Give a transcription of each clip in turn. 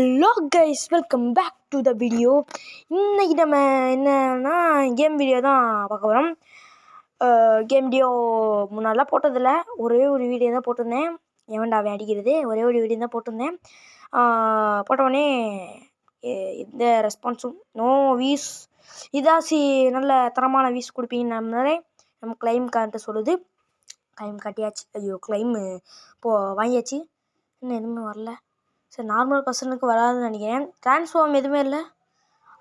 Hello guys, welcome back to the video. இன்றைக்கி நம்ம என்னன்னா கேம் வீடியோ தான் பார்க்க போகிறோம். கேம் வீடியோ முன்னாடிலாம் போட்டதில்லை, ஒரே ஒரு வீடியோ தான் போட்டிருந்தேன். எவன்டாவே அடிக்கிறது, ஒரே ஒரு வீடியோ தான் போட்டிருந்தேன். போட்டவுடனே எந்த ரெஸ்பான்ஸும் நோ வீஸ் இதாசி நல்ல தரமான வீஸ் கொடுப்பீங்கன்னு நம்ம கிளைம் கார்ட்டு சொல்லுது. கிளைம் காட்டியாச்சு. ஐயோ, கிளைமு வாங்கியாச்சு. இன்னும் எதுவுமே வரல. சரி, நார்மல் பர்சனுக்கு வராதுன்னு நினைக்கிறேன். ட்ரான்ஸ்ஃபார்ம் எதுவுமே இல்லை.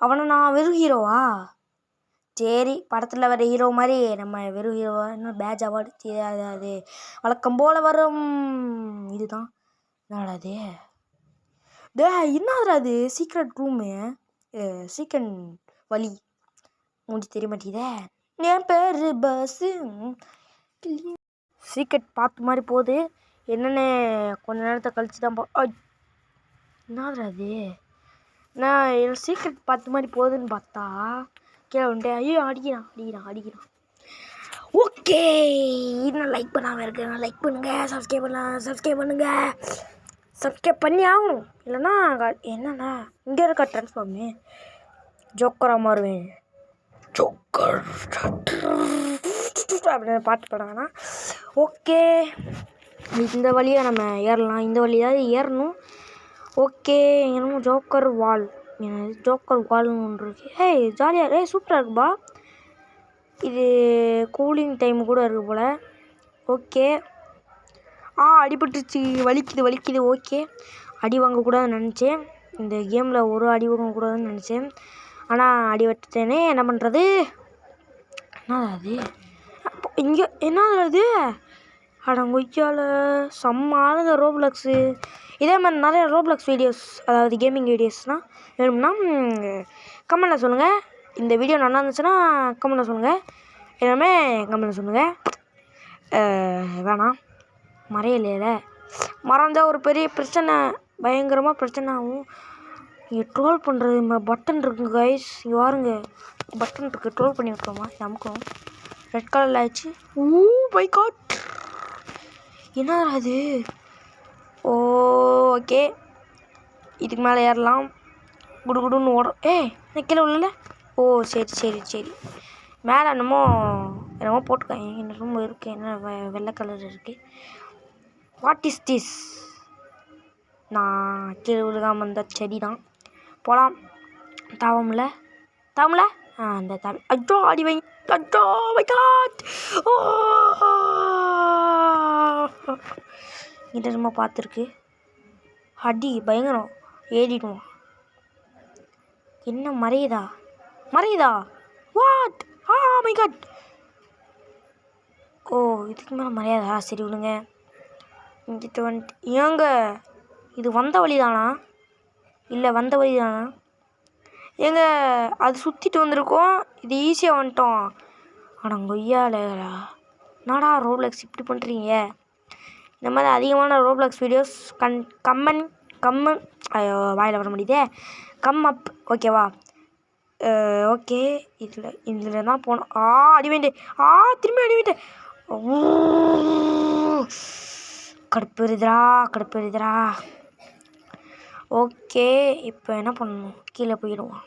அவனை நான் வெறும் ஹீரோவா? சரி, படத்தில் வர ஹீரோ மாதிரி நம்ம வெறும் ஹீரோவா? இன்னும் பேட்ச் அவார்டு அது வழக்கம் போல் வரும். இதுதான் என்னடாது? என்னதுடா அது? சீக்ரெட் ரூமு, சீக்கிரம் வழி மூஞ்சி தெரிய மாட்டேங்குதே. என் பேர் பஸ்ஸு. சீக்ரெட் பார்த்து மாதிரி போகுது. என்னென்னு கொஞ்ச நேரத்தை கழிச்சு தான் என்னது அது? நான் என் சீக்ரெட் பார்த்த மாதிரி போகுதுன்னு பார்த்தா கீழே வந்துட்டு ஐயோ அடிக்கிறான். ஓகே, இன்னும் லைக் பண்ணாமல் இருக்கேன். லைக் பண்ணுங்கள், சப்ஸ்கிரைப் பண்ணுங்கள். சப்ஸ்கிரைப் பண்ணி ஆகணும், இல்லைன்னா என்னண்ணா இங்கே இருக்க ட்ரான்ஸ்ஃபார்மு ஜோக்கராக மாறுவேன். ஜோக்கர் அப்படின்னு பாட்டு பாடாங்கன்னா ஓகே. இந்த வழியை நம்ம ஏறலாம். இந்த வழியாவது ஏறணும். ஓகே, என்னமோ ஜோக்கர் வால்னு ஒன்று இருக்குது. ஜாலியாக சூப்பராக இருக்குப்பா. இது கூலிங் டைம் கூட இருக்குது போல். ஓகே, அடிபட்டுருச்சு, வலிக்குது. ஓகே, அடி வாங்கக்கூடாதுன்னு நினச்சேன். இந்த கேமில் ஒரு அடி வாங்கக்கூடாதுன்னு நினச்சேன். ஆனால் அடி வட்டுட்டேனே, என்ன பண்ணுறது? என்னது அது? இங்கே என்னது அது? அடங்கொய்யால் செம்ம ஆளுங்க ரோப்ளக்ஸு. இதே மாதிரி நிறைய ரோப்ளக்ஸ் வீடியோஸ், அதாவது கேமிங் வீடியோஸ்னால் வேணும்னா கமெண்ட்டில் சொல்லுங்கள். இந்த வீடியோ நல்லா இருந்துச்சுன்னா கமெண்ட்டில் சொல்லுங்கள். எல்லாமே கமெண்ட்டில் சொல்லுங்கள். வேணாம், மறையலையில மறந்தால் ஒரு பெரிய பிரச்சனை, பயங்கரமாக பிரச்சனை ஆகும். இங்கே ட்ரோல் பண்ணுறது பட்டன் இருக்குங்க கைஸ். இங்கே பாருங்க, பட்டன் இருக்குது. ட்ரோல் பண்ணி விட்டுருமா? நமக்கும் ரெட் கலரில் ஆயிடுச்சு. மை காட், என்ன அது? ஓகே, இதுக்கு மேலே ஏறலாம். குடுன்னு ஓடுறோம். நான் கீழே உள்ளல. சரி. மேலே என்னமோ போட்டிருக்காங்க. என்ன ரூம் இருக்குது, என்ன வெள்ளை கலர் இருக்குது. What is this? நான் கீழே விழுகாமல் இருந்த செடி தான். போகலாம். தாவம்ல அந்த தாவி. அச்சோ, அடி வை. அச்சோ, மை காட். கிட்ட ரொம்ப பார்த்துருக்கு. அடி பயங்கரம். ஏறிடுவோம். என்ன மறையுதா? வாட்? My God. இதுக்கு மேலே மறையாதா? சரி விடுங்க. இங்கிட்ட வந்துட்டு ஏங்க இது வந்த வழி தானா? இல்லை, வந்த வழி தானா? ஏங்க அது சுற்றிட்டு வந்திருக்கோம், இது ஈஸியாக வந்துட்டோம். அடங்கொய்யாலா, என்னடா ரோப்ளக்ஸ் இப்படி பண்ணுறீங்க? இந்த மாதிரி அதிகமான ரோப்ளக்ஸ் வீடியோஸ் கம்மன் வாயில் வர முடியுதே. கம் அப், ஓகேவா? ஓகே, இதில் தான் போனோம். அடி வேண்டேன். திரும்பி அடி வேண்டேன். கடுப்பு இருதுரா. ஓகே, இப்போ என்ன பண்ணணும்? கீழே போயிடுவோம்.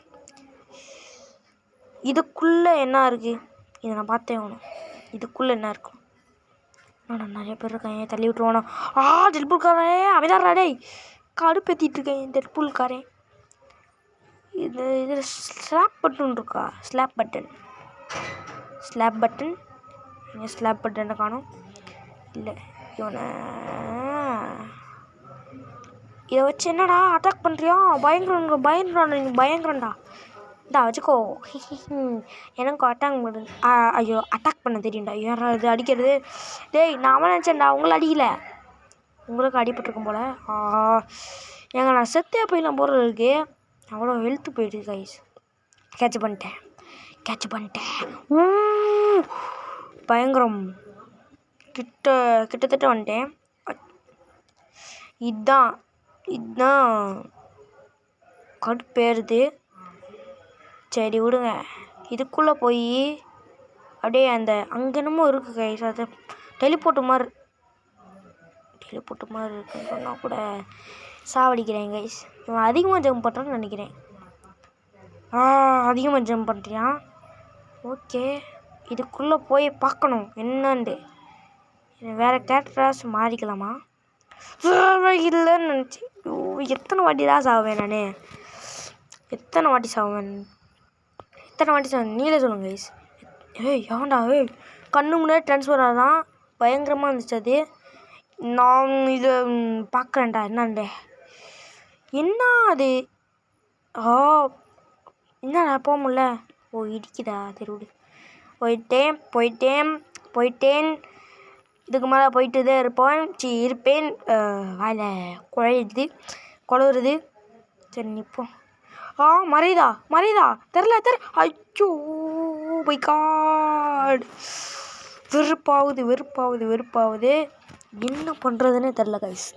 இதுக்குள்ளே என்ன இருக்குது? இதை நான் பார்த்தே ஆகணும். இதுக்குள்ளே என்ன இருக்கும்? நிறைய பேர் இருக்காங்க. தள்ளி விட்டுருவானோ? டெட்பூல்காரே அமைதாரா? டேய், கடுப்பேற்றிட்டு இருக்கேன் டெட்பூல்காரே. இதில் ஸ்லாப் பட்டன் இருக்கா? ஸ்லாப் பட்டன் இங்கே ஸ்லாப் பட்டனை காணும். இல்லை, இதை வச்சு என்னடா அட்டாக் பண்ணுறியா? பயங்கரம்டா. இந்தா வச்சுக்கோ. எனக்கு அட்டாக் பண்ண தெரியும்டா. யாரா இது அடிக்கிறது? டேய், நான் அவன் நினச்சேன்டா, உங்களை அடிக்கல. உங்களுக்கு அடிபட்டிருக்கும் போல். ஏங்க நான் செத்தே போயிடலாம் போகிறது இருக்கு. அவ்வளோ ஹெல்த்து போயிடுது கைஸ். கேட்ச் பண்ணிட்டேன். பயங்கரம். கிட்டத்தட்ட வந்துட்டேன். இதுதான் கடுப்பேறுது. சரி விடுங்க. இதுக்குள்ளே போய் அப்படியே அங்கே என்னமோ இருக்குது கைஸ். அது டெலிபோர்ட்டு மாதிரி இருக்குன்னு சொன்னால் கூட சாவடிக்கிறேன் கைஸ். இவன் அதிகமாக ஜம்ப் பண்ணுறான்னு நினைக்கிறேன். அதிகமாக ஜம்ப் பண்ணுறியான். ஓகே, இதுக்குள்ளே போய் பார்க்கணும் என்னண்டு. வேறு கேரக்டராஸ் மாறிக்கலாமா? இல்லைன்னு நினச்சி எத்தனை வாட்டி தான் சாவேன் நான்? எத்தனை வாட்டி சாவேன்? நீங்களே சொல்லுங்க கைஸ். ஏன்டா கண்ணு முன்னாடி ட்ரான்ஸ்ஃபர் ஆதான் பயங்கரமாக இருந்துச்சு அது. நான் இதை பார்க்குறேன்டா என்னான்டே. என்ன அது? என்னடா போக முடியல. இடிக்குதா தெருவுடு. போயிட்டேன். இதுக்கு மேலே போயிட்டு தான் இருப்பேன். வாயில் குழவுறது. சரி நிற்போம். மறையுதா தெரில. ஐயோ மை காட். வெறுப்பாகுது. என்ன பண்ணுறதுன்னே தெரில கைஸ்.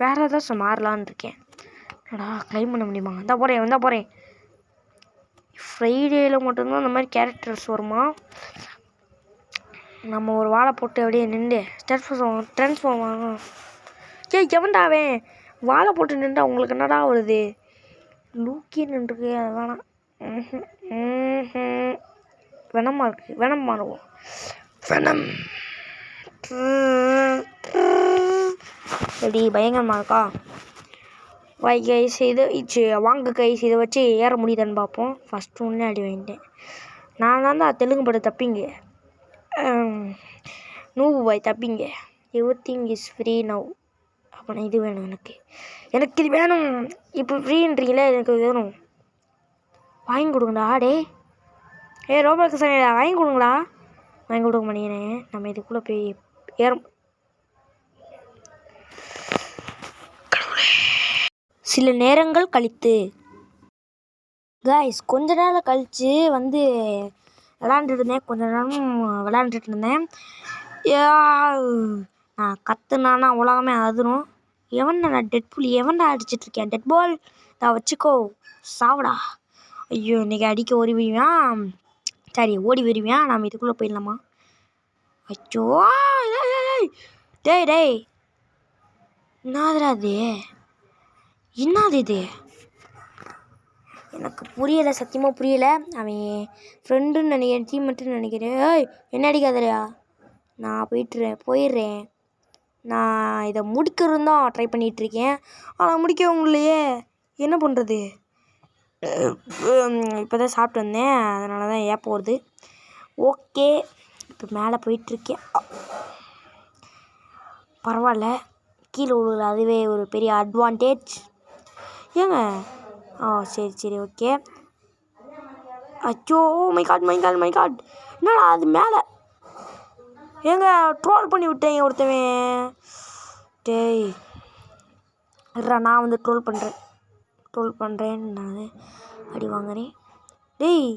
வேறு ஏதாச்சும் மாறலான்னு இருக்கேன். என்னடா கிளைம் பண்ண முடியுமா? வந்தால் போகிறேன். ஃப்ரைடேயில் மட்டும்தான் இந்த மாதிரி கேரக்டர்ஸ் வருமா? நம்ம ஒரு வாழை போட்டு அப்படியே நின்று ட்ரான்ஸ்ஃபார்ம் ஆகும். எவன்டாவே வாழை போட்டு நின்று உங்களுக்கு என்னடா வருது? லூக்கி நின்றுருக்கு. அது வேணாம். வெனமாக இருக்குது. வெனம் மாறுவோம். வெனம் எப்படி பயங்கரமாக இருக்கா? வாங்க கைஸ், இதை வச்சு ஏற முடியுதான்னு பார்ப்போம். ஃபஸ்ட்டு ஒன்றே அடி வாங்கிட்டேன். நான் தான் தெலுங்கு படம் தப்பிங்க. நூபு பாய் தப்பிங்க. Everything is free now. அப்போ இது வேணும் எனக்கு இது வேணும். இப்போ ஃப்ரீன்றீங்களே, எனக்கு வேணும். வாங்கி கொடுங்கடா. ரோபோக்ஸ் வாங்கி கொடுங்களா? வாங்கி கொடுக்க மாட்டேங்கிறேன். நம்ம இதுக்குள்ளே போய் சில நேரங்கள் கழித்து கைஸ் கொஞ்ச நேரம் கழித்து கொஞ்ச நேரம் விளாண்டுட்டு இருந்தேன். நான் கத்துனானா உலகமே அதிரும். நான் டெட்புல் எவன்டா அடிச்சிட்ருக்கேன்? டெட்பால் தான் வச்சுக்கோ, சாவடா. ஐயோ, இன்றைக்கி அடிக்க ஓடி வருவியான். நாம் இதுக்குள்ளே போயிடலாமா? ஐயோ டேய் என்னது இது? எனக்கு புரியலை, சத்தியமாக புரியலை. அவன் ஃப்ரெண்டுன்னு நினைக்கிறேன், டீம்மேட்டுன்னு நினைக்கிறேன். என்ன அடிக்காதலையா? நான் போயிடுறேன். நான் இதை முடிக்கிறது தான் ட்ரை பண்ணிகிட்ருக்கேன். ஆனால் முடிக்கவும் இல்லையே. என்ன பண்ணுறது? இப்போ தான் சாப்பிட்டு வந்தேன், அதனால தான் ஏப்ப வருது. ஓகே, இப்போ மேலே போயிட்டுருக்கேன். பரவாயில்ல, கீழே விழுல. அதுவே ஒரு பெரிய அட்வான்டேஜ். ஏங்க சரி ஓகே. அச்சோ மை காட். என்னடா அது மேலே? ட்ரோல் பண்ணி விட்டேன் ஒருத்தவன். டேய் நான் ட்ரோல் பண்ணுறேன். நான் அடி வாங்குறேன். டேய்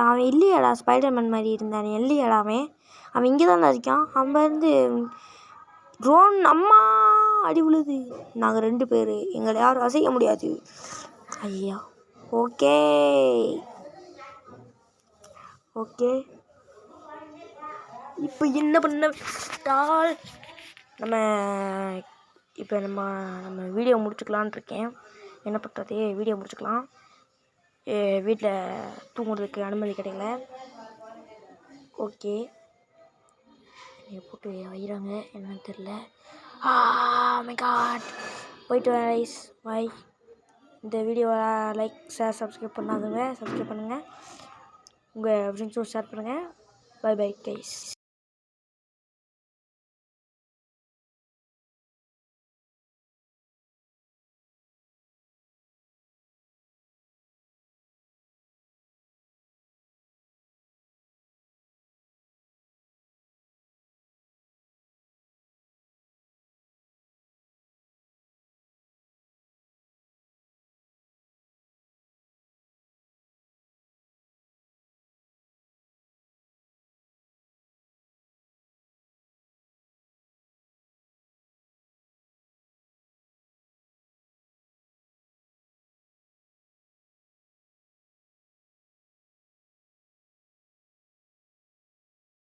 அவன் இல்லையாடா? ஸ்பைடர்மேன் மாதிரி இருந்தான் இல்லையாடா? அவன் இங்கே தான் இருக்கான். அவன் இருந்து ட்ரோன் அம்மா அடி விழுது. நாங்கள் 2 பேர், எங்களை யாரும் அசைக்க முடியாது. ஐயா ஓகே இப்போ என்ன பண்ணால் நம்ம வீடியோ முடிச்சுக்கலான் இருக்கேன். என்ன பண்ணுறது? வீடியோ முடிச்சுக்கலாம். வீட்டில் தூங்குறதுக்கு அனுமதி கிடைக்கல. ஓகே, போட்டு வைகிறாங்க என்னன்னு தெரில. My god. போயிட்டு கைஸ், பாய். இந்த வீடியோவை லைக், ஷேர், சப்ஸ்கிரைப் பண்ணாதவங்க சப்ஸ்கிரைப் பண்ணுங்கள். உங்கள் ஃப்ரெண்ட்ஸும் ஷேர் பண்ணுங்கள். Bye guys.